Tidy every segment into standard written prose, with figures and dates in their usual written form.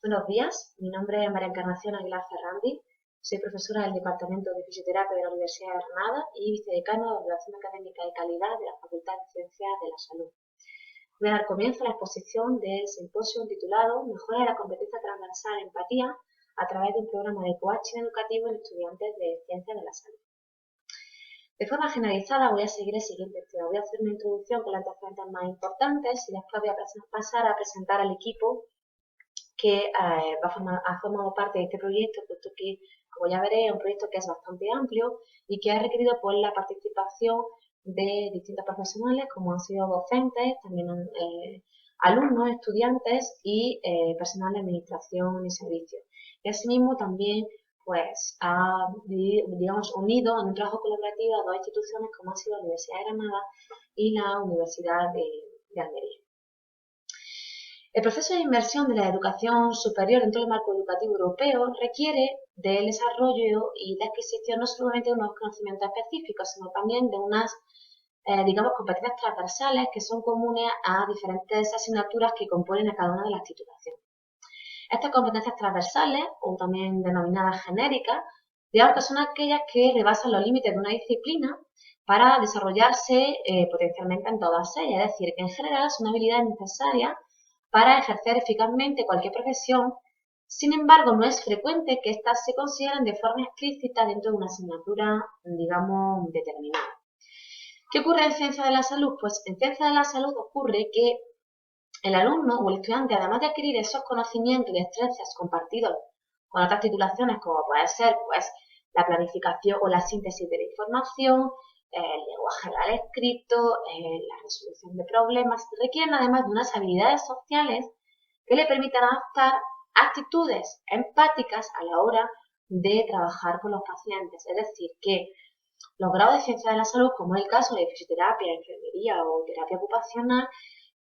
Buenos días, mi nombre es María Encarnación Aguilar Ferrandi, soy profesora del Departamento de Fisioterapia de la Universidad de Granada y vicedecana de Evaluación Académica de Calidad de la Facultad de Ciencias de la Salud. Voy a dar comienzo a la exposición del simposio titulado Mejora de la competencia transversal en empatía a través de un programa de coaching educativo en estudiantes de Ciencias de la Salud. De forma generalizada voy a seguir el siguiente tema. Voy a hacer una introducción con las antecedentes más importantes y después voy a pasar a presentar al equipo que ha formado parte de este proyecto, puesto que, como ya veré, es un proyecto que es bastante amplio y que ha requerido por la participación de distintos profesionales, como han sido docentes, también alumnos, estudiantes y personal de administración y servicios. Y asimismo también pues ha, digamos, unido en un trabajo colaborativo a dos instituciones como han sido la Universidad de Granada y la Universidad de Almería. El proceso de inmersión de la educación superior dentro del marco educativo europeo requiere del desarrollo y la adquisición no solamente de unos conocimientos específicos, sino también de unas, digamos, competencias transversales que son comunes a diferentes asignaturas que componen a cada una de las titulaciones. Estas competencias transversales, o también denominadas genéricas, digamos que son aquellas que rebasan los límites de una disciplina para desarrollarse potencialmente en todas ellas, es decir, que en general son habilidades necesarias para ejercer eficazmente cualquier profesión. Sin embargo, no es frecuente que éstas se consideren de forma explícita dentro de una asignatura, digamos, determinada. ¿Qué ocurre en Ciencias de la Salud? Pues en Ciencias de la Salud ocurre que el alumno o el estudiante, además de adquirir esos conocimientos y destrezas compartidos con otras titulaciones, como puede ser pues, la planificación o la síntesis de la información, el lenguaje oral escrito, la resolución de problemas, requieren además de unas habilidades sociales que le permitan adaptar actitudes empáticas a la hora de trabajar con los pacientes. Es decir, que los grados de Ciencias de la Salud, como es el caso de fisioterapia, enfermería o terapia ocupacional,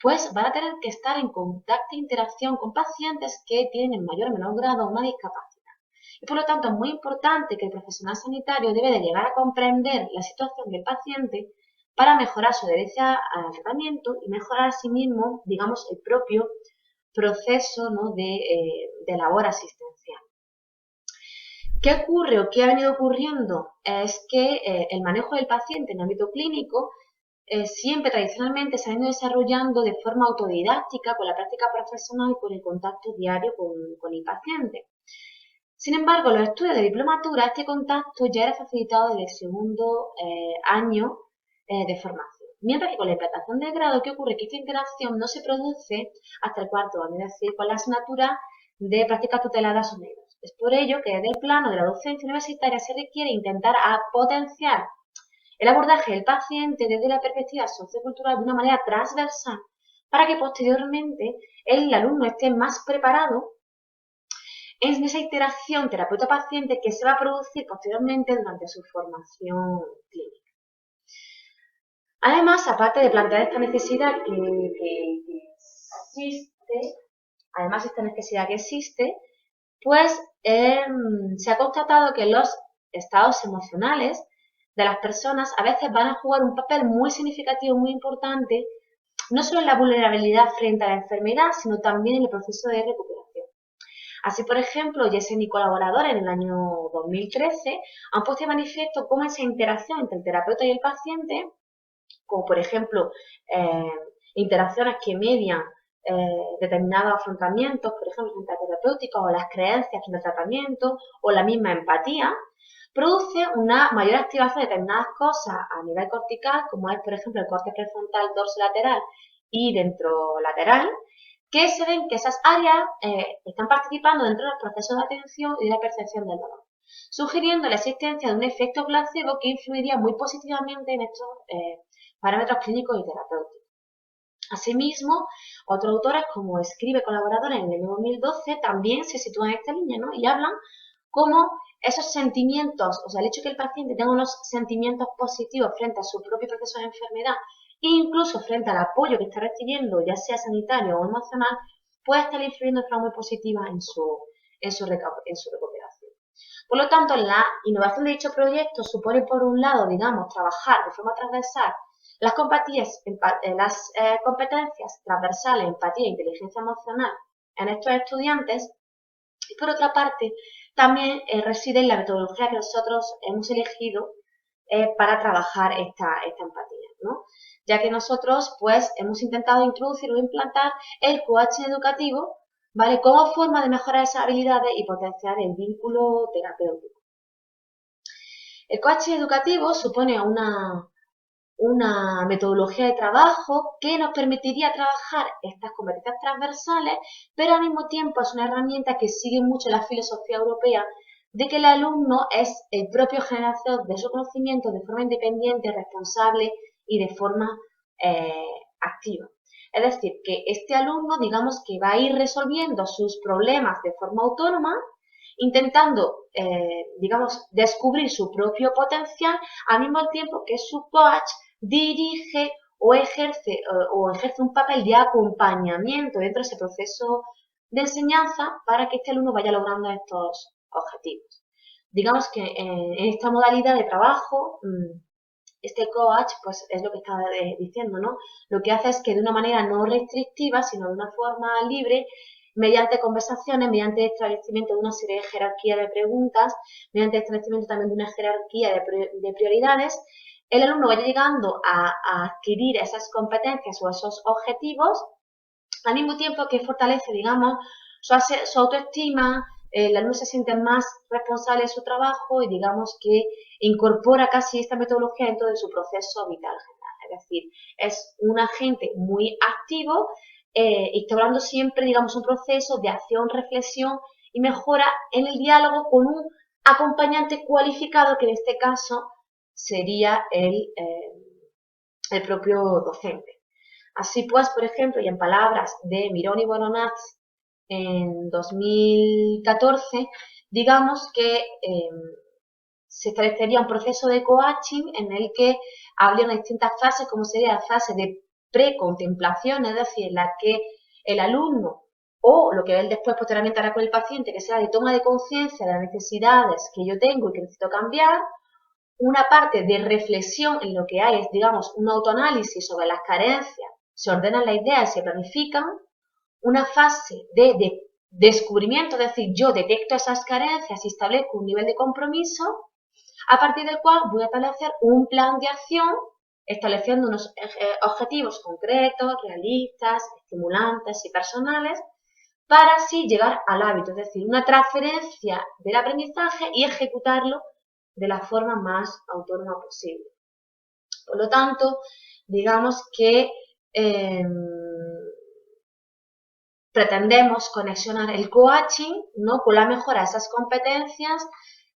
pues van a tener que estar en contacto e interacción con pacientes que tienen en mayor o menor grado una discapacidad. Y por lo tanto es muy importante que el profesional sanitario debe de llegar a comprender la situación del paciente para mejorar su adherencia al tratamiento y mejorar asimismo, digamos, el propio proceso, ¿no?, de labor asistencial. ¿Qué ocurre o qué ha venido ocurriendo? Es que el manejo del paciente en el ámbito clínico siempre tradicionalmente se ha ido desarrollando de forma autodidáctica con la práctica profesional y con el contacto diario con el paciente. Sin embargo, en los estudios de diplomatura, este contacto ya era facilitado desde el segundo año de formación. Mientras que con la implantación del grado, ¿qué ocurre? Que esta interacción no se produce hasta el cuarto año, es decir, con la asignatura de prácticas tuteladas o menos. Es por ello que desde el plano de la docencia universitaria se requiere intentar potenciar el abordaje del paciente desde la perspectiva sociocultural de una manera transversal para que posteriormente el alumno esté más preparado en esa interacción terapeuta-paciente que se va a producir posteriormente durante su formación clínica. Además, aparte de plantear esta necesidad que existe, pues se ha constatado que los estados emocionales de las personas a veces van a jugar un papel muy significativo, muy importante, no solo en la vulnerabilidad frente a la enfermedad, sino también en el proceso de recuperación. Así, por ejemplo, Jessen y colaboradores en el año 2013 han puesto de manifiesto cómo esa interacción entre el terapeuta y el paciente, como por ejemplo interacciones que median determinados afrontamientos, por ejemplo, terapéuticos o las creencias en el tratamiento o la misma empatía, produce una mayor activación de determinadas cosas a nivel cortical, como es, por ejemplo, el corte prefrontal dorsolateral y ventrolateral, que se ven que esas áreas están participando dentro de los procesos de atención y de la percepción del dolor, sugiriendo la existencia de un efecto placebo que influiría muy positivamente en estos parámetros clínicos y terapéuticos. Asimismo, otros autores, como escribe colaboradores en el año 2012, también se sitúan en esta línea, ¿no?, y hablan cómo esos sentimientos, o sea, el hecho de que el paciente tenga unos sentimientos positivos frente a su propio proceso de enfermedad e incluso frente al apoyo que está recibiendo, ya sea sanitario o emocional, puede estar influyendo de forma muy positiva en su recuperación. Por lo tanto, la innovación de dicho proyecto supone, por un lado, digamos, trabajar de forma transversal las competencias transversales, empatía e inteligencia emocional en estos estudiantes, Y por otra parte, también reside en la metodología que nosotros hemos elegido para trabajar esta empatía, ¿no? Ya que nosotros pues hemos intentado introducir o implantar el coaching educativo, ¿vale? Como forma de mejorar esas habilidades y potenciar el vínculo terapéutico. El coaching educativo supone una metodología de trabajo que nos permitiría trabajar estas competencias transversales, pero al mismo tiempo es una herramienta que sigue mucho la filosofía europea de que el alumno es el propio generador de su conocimiento de forma independiente, responsable y de forma activa. Es decir, que este alumno, digamos que va a ir resolviendo sus problemas de forma autónoma, intentando, digamos, descubrir su propio potencial, al mismo tiempo que su coach dirige o ejerce un papel de acompañamiento dentro de ese proceso de enseñanza para que este alumno vaya logrando estos objetivos. Digamos que en esta modalidad de trabajo, este coach, pues es lo que estaba diciendo, ¿no? Lo que hace es que de una manera no restrictiva, sino de una forma libre, mediante conversaciones, mediante el establecimiento de una serie de jerarquía de preguntas, mediante el establecimiento también de una jerarquía de prioridades, el alumno vaya llegando a adquirir esas competencias o esos objetivos, al mismo tiempo que fortalece, digamos, su autoestima, el alumno se siente más responsable de su trabajo y digamos que incorpora casi esta metodología dentro de su proceso vital general. Es decir, es un agente muy activo, instaurando siempre, digamos, un proceso de acción, reflexión y mejora en el diálogo con un acompañante cualificado que en este caso sería el propio docente. Así pues, por ejemplo, y en palabras de Mirón y Bononaz en 2014, digamos que se establecería un proceso de coaching en el que habría unas distintas fases, como sería la fase de precontemplación, es decir, en la que el alumno o lo que él después posteriormente hará con el paciente, que sea de toma de conciencia de las necesidades que yo tengo y que necesito cambiar, una parte de reflexión en lo que hay es, digamos, un autoanálisis sobre las carencias, se ordenan las ideas y se planifican, una fase de descubrimiento, es decir, yo detecto esas carencias y establezco un nivel de compromiso, a partir del cual voy a establecer un plan de acción, estableciendo unos objetivos concretos, realistas, estimulantes y personales, para así llegar al hábito, es decir, una transferencia del aprendizaje y ejecutarlo de la forma más autónoma posible. Por lo tanto, digamos que pretendemos conexionar el coaching, ¿no?, con la mejora de esas competencias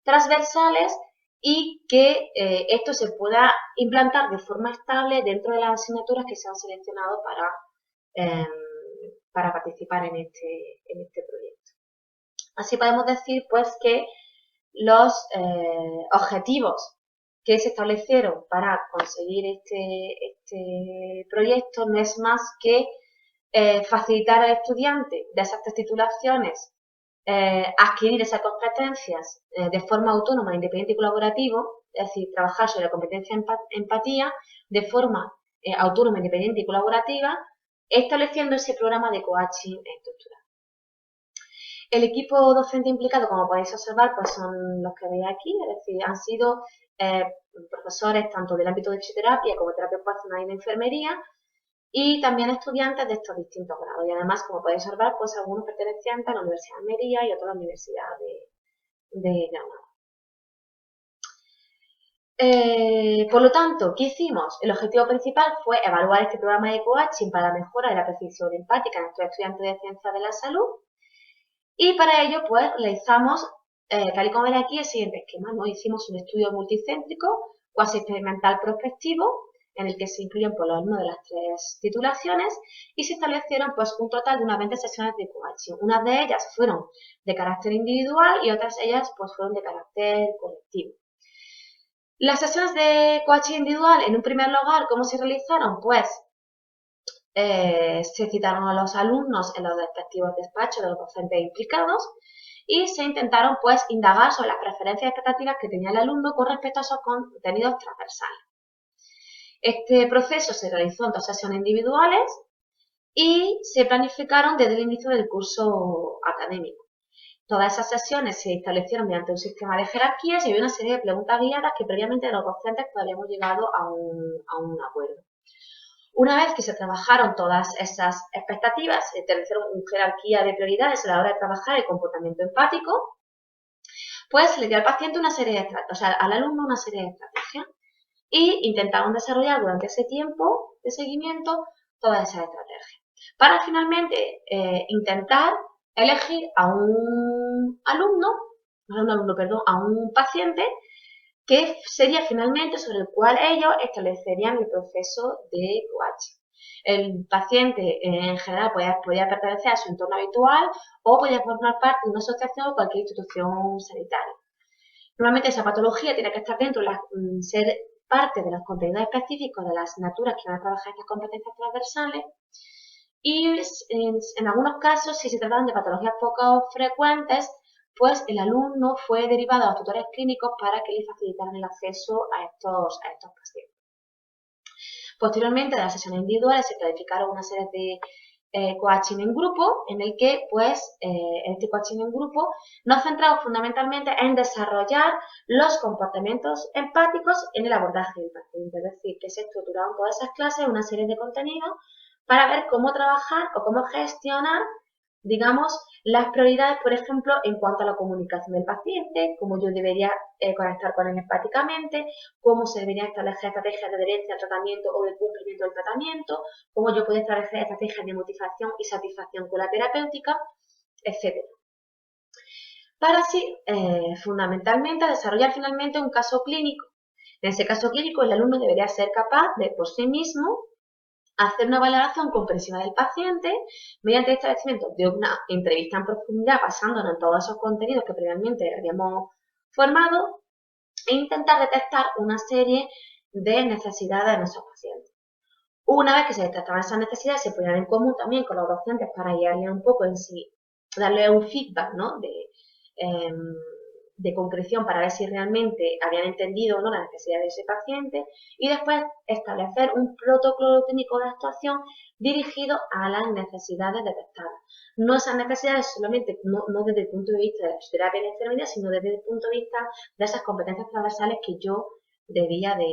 transversales y que esto se pueda implantar de forma estable dentro de las asignaturas que se han seleccionado para participar en este proyecto. Así podemos decir pues que los objetivos que se establecieron para conseguir este proyecto no es más que facilitar al estudiante de esas 3 titulaciones adquirir esas competencias de forma autónoma, independiente y colaborativo, es decir, trabajar sobre la competencia empatía de forma autónoma, independiente y colaborativa, estableciendo ese programa de coaching estructural. El equipo docente implicado, como podéis observar, pues son los que veis aquí, es decir, han sido profesores tanto del ámbito de fisioterapia como de terapia ocupacional y de enfermería, y también estudiantes de estos distintos grados. Y además, como podéis observar, pues algunos pertenecientes a la Universidad de Almería y otros a la Universidad de Granada. Por lo tanto, ¿qué hicimos? El objetivo principal fue evaluar este programa de coaching para la mejora de la percepción empática en nuestros estudiantes de ciencias de la salud. Y para ello, pues, realizamos, tal y como ven aquí, el siguiente esquema, ¿no? Hicimos un estudio multicéntrico, cuasi experimental prospectivo, en el que se incluyen por lo menos de las 3 titulaciones y se establecieron pues un total de unas 20 sesiones de coaching. Unas de ellas fueron de carácter individual y otras ellas pues fueron de carácter colectivo. Las sesiones de coaching individual, en un primer lugar, ¿cómo se realizaron? Pues se citaron a los alumnos en los respectivos despachos de los docentes implicados y se intentaron pues indagar sobre las preferencias y expectativas que tenía el alumno con respecto a esos contenidos transversales. Este proceso se realizó en 2 sesiones individuales y se planificaron desde el inicio del curso académico. Todas esas sesiones se establecieron mediante un sistema de jerarquías y había una serie de preguntas guiadas que previamente los docentes pues, habíamos llegado a un acuerdo. Una vez que se trabajaron todas esas expectativas, se establecieron una jerarquía de prioridades a la hora de trabajar el comportamiento empático, pues se le dio al paciente una serie de estrategias, o sea, al alumno una serie de estrategias y intentaron desarrollar durante ese tiempo de seguimiento todas esas estrategias para finalmente intentar elegir a un paciente que sería finalmente sobre el cual ellos establecerían el proceso de coaching. El paciente en general podía pertenecer a su entorno habitual o podía formar parte de una asociación o cualquier institución sanitaria. Normalmente esa patología tiene que estar dentro, ser parte de los contenidos específicos de las asignaturas que van a trabajar estas competencias transversales y en algunos casos, si se tratan de patologías poco frecuentes, pues el alumno fue derivado a los tutores clínicos para que le facilitaran el acceso a estos pacientes. Posteriormente, de las sesiones individuales se planificaron una serie de coaching en grupo, en el que, pues, en este coaching en grupo nos centramos fundamentalmente en desarrollar los comportamientos empáticos en el abordaje del paciente, es decir, que se estructuraron todas esas clases en una serie de contenidos para ver cómo trabajar o cómo gestionar, digamos, las prioridades, por ejemplo, en cuanto a la comunicación del paciente, cómo yo debería conectar con él empáticamente, cómo se deberían establecer estrategias de adherencia al tratamiento o de cumplimiento del tratamiento, cómo yo puedo establecer estrategias de motivación y satisfacción con la terapéutica, etc. Para así, fundamentalmente, desarrollar finalmente un caso clínico. En ese caso clínico, el alumno debería ser capaz de, por sí mismo, hacer una valoración comprensiva del paciente mediante el establecimiento de una entrevista en profundidad basándonos en todos esos contenidos que previamente habíamos formado e intentar detectar una serie de necesidades de nuestros pacientes. Una vez que se detectaban esas necesidades, se ponían en común también con los docentes para guiarles un poco en sí, darle un feedback, ¿no? de concreción para ver si realmente habían entendido o no la necesidad de ese paciente y después establecer un protocolo técnico de actuación dirigido a las necesidades detectadas. No esas necesidades solamente, no desde el punto de vista de la fisioterapia y la enfermería, sino desde el punto de vista de esas competencias transversales que yo debía de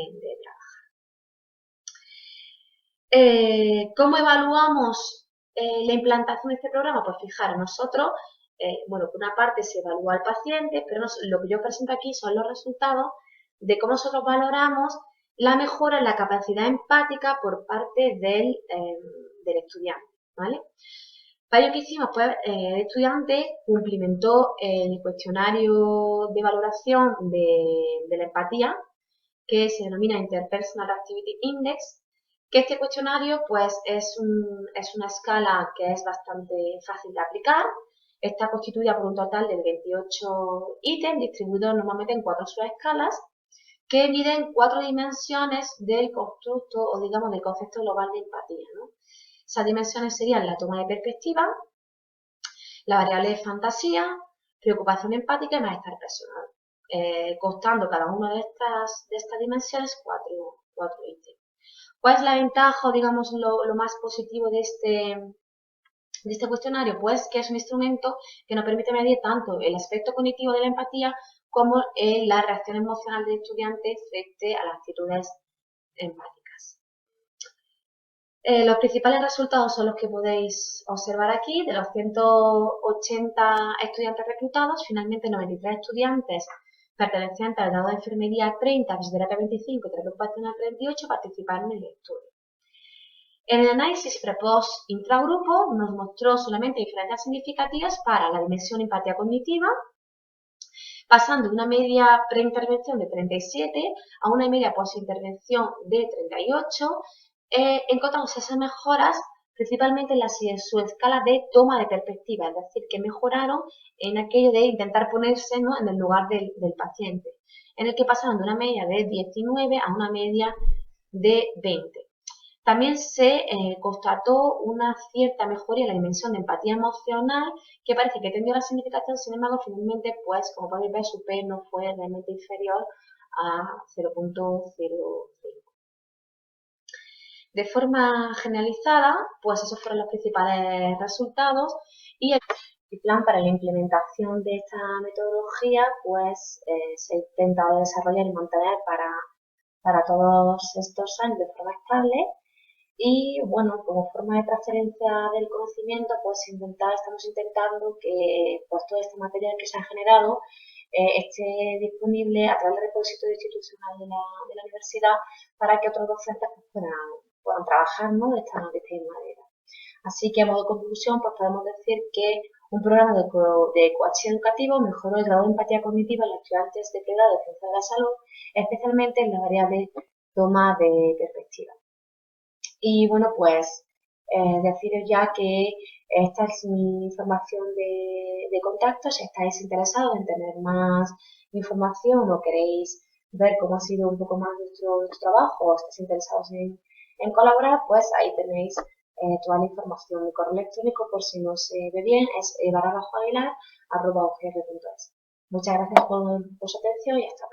trabajar. ¿Cómo evaluamos la implantación de este programa? Pues fijaros, nosotros bueno, por una parte se evalúa al paciente, pero lo que yo presento aquí son los resultados de cómo nosotros valoramos la mejora en la capacidad empática por parte del estudiante, ¿vale? Para ello que hicimos, pues el estudiante cumplimentó el cuestionario de valoración de la empatía, que se denomina Interpersonal Activity Index, que este cuestionario pues es una escala que es bastante fácil de aplicar. Está constituida por un total de 28 ítems distribuidos normalmente en 4 subescalas que miden 4 dimensiones del constructo o digamos del concepto global de empatía, ¿no? Esas dimensiones serían la toma de perspectiva, la variable de fantasía, preocupación empática y malestar personal, constando cada una de estas dimensiones 4 ítems. ¿Cuál es la ventaja o digamos lo más positivo de este cuestionario? Pues que es un instrumento que nos permite medir tanto el aspecto cognitivo de la empatía como la reacción emocional del estudiante frente a las actitudes empáticas. Los principales resultados son los que podéis observar aquí. De los 180 estudiantes reclutados, finalmente 93 estudiantes pertenecientes al grado de enfermería 30, fisioterapia 25 y terapia ocupacional 38 participaron en el estudio. En el análisis pre-post intragrupo nos mostró solamente diferencias significativas para la dimensión empatía cognitiva, pasando de una media preintervención de 37 a una media post-intervención de 38, encontramos esas mejoras principalmente en la subescala de toma de perspectiva, es decir, que mejoraron en aquello de intentar ponerse, ¿no?, en el lugar del paciente, en el que pasaron de una media de 19 a una media de 20. También se constató una cierta mejora en la dimensión de empatía emocional, que parece que tendió la significación, sin embargo, finalmente, pues, como podéis ver, su P no fue realmente inferior a 0.05. De forma generalizada, pues esos fueron los principales resultados y Y plan para la implementación de esta metodología, pues se intenta desarrollar y mantener para todos estos años de forma estable. Y bueno, como forma de transferencia del conocimiento, pues estamos intentando que pues, todo este material que se ha generado esté disponible a través del repositorio institucional de la universidad para que otros docentes pues, puedan trabajar, ¿no? de esta misma manera. Así que a modo de conclusión, pues podemos decir que un programa de coaching educativo mejoró el grado de empatía cognitiva en los estudiantes de pregrado de ciencia de la salud, especialmente en la variable toma de perspectiva. Y bueno, pues deciros ya que esta es mi información de contacto. Si estáis interesados en tener más información o queréis ver cómo ha sido un poco más nuestro trabajo o estáis interesados en colaborar, pues ahí tenéis toda la información. Mi correo electrónico, por si no se ve bien, es barra-aguilar@ugr.es. Muchas gracias por su atención y hasta pronto.